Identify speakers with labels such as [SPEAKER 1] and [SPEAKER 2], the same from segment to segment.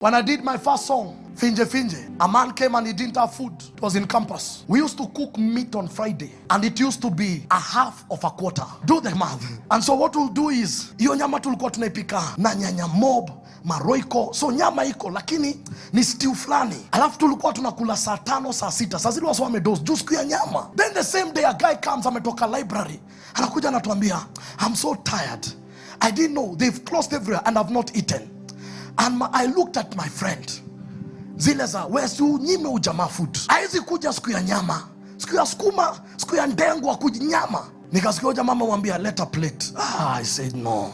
[SPEAKER 1] When I did my first song, Finje Finje, a man came and he didn't have food. It was in campus. We used to cook meat on Friday, and it used to be a half of a quarter. Do the math. And so what we'll do is, hiyo nyama tulikuwa tunaipika na nyanya mob, maroiko. So nyama iko, lakini ni stew flani. Alafu tulikuwa tunakula saa 5, saa 6. Saa zile watu wamedoze, juu siku ya nyama. Then the same day a guy comes, ametoka library. Anakuja anatuambia, I'm so tired. I didn't know, they've closed everywhere and I've not eaten. And I looked at my friend. Zile za, wesi unyime ujamaa food. Haizi kuja siku ya nyama, siku ya skuma, siku ya ndengu wa kujinyama. Nikasikia jamaa mwambia, let a plate. I said no.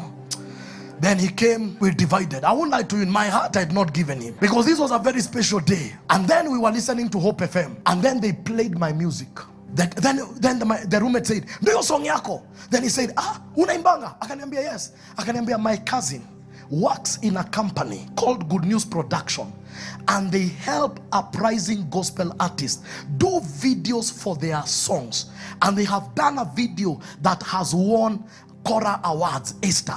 [SPEAKER 1] Then he came, we divided. I won't lie to you, in my heart I had not given him, because this was a very special day. And then we were listening to Hope FM. And then they played my music. Then the roommate said, ndio song yako. Then he said, unaimbanga? Akaniambia yes. Akaniambia, my cousin works in a company called Good News Production, and they help uprising gospel artists do videos for their songs. And they have done a video that has won Kora Awards, Esther.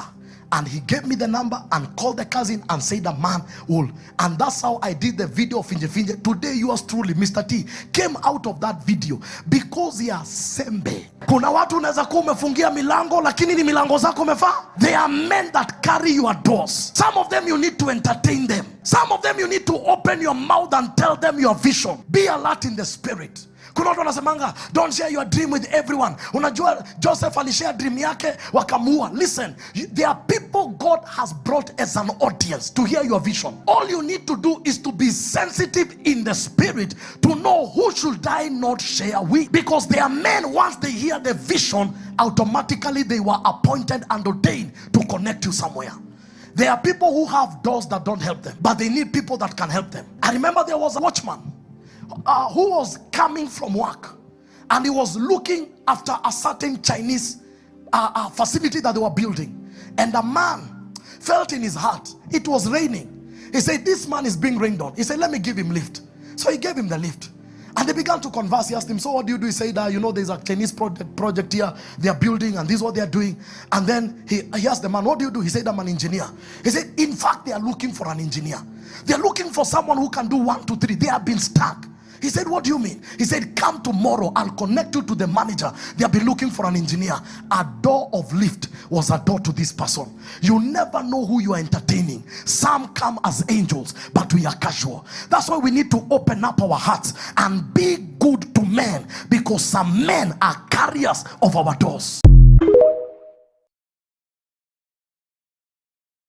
[SPEAKER 1] And he gave me the number and called the cousin and said the man will. And that's how I did the video of Finje Finje. Today yours truly, Mr. T, came out of that video because ya sembe. Kuna watu unaweza kuwa umefungia milango, lakini ni milango zako umefaa. They are men that carry your doors. Some of them you need to entertain them. Some of them you need to open your mouth and tell them your vision. Be alert in the spirit. Kuna watu wanasemanga, don't share your dream with everyone. Unajua Joseph alishare dream yake wakamuua. Listen, there are people God has brought as an audience to hear your vision. All you need to do is to be sensitive in the spirit to know who should I not share with. Because there are men, once they hear the vision, automatically they were appointed and ordained to connect you somewhere. There are people who have doors that don't help them, but they need people that can help them. I remember there was a watchman who was coming from work, and he was looking after a certain Chinese facility that they were building. And a man felt in his heart, it was raining. He said, this man is being rained on. He said, let me give him lift. So he gave him the lift. And they began to converse. He asked him, so what do you do? He said, you know, there's a Chinese project here. They are building, and this is what they are doing. And then he asked the man, what do you do? He said, I'm an engineer. He said, in fact, they are looking for an engineer. They are looking for someone who can do 1, 2, 3. They have been stuck. He said, what do you mean? He said, come tomorrow, I'll connect you to the manager. They have been looking for an engineer. A door of lift was a door to this person. You never know who you are entertaining. Some come as angels, but we are casual. That's why we need to open up our hearts and be good to men, because some men are carriers of our doors.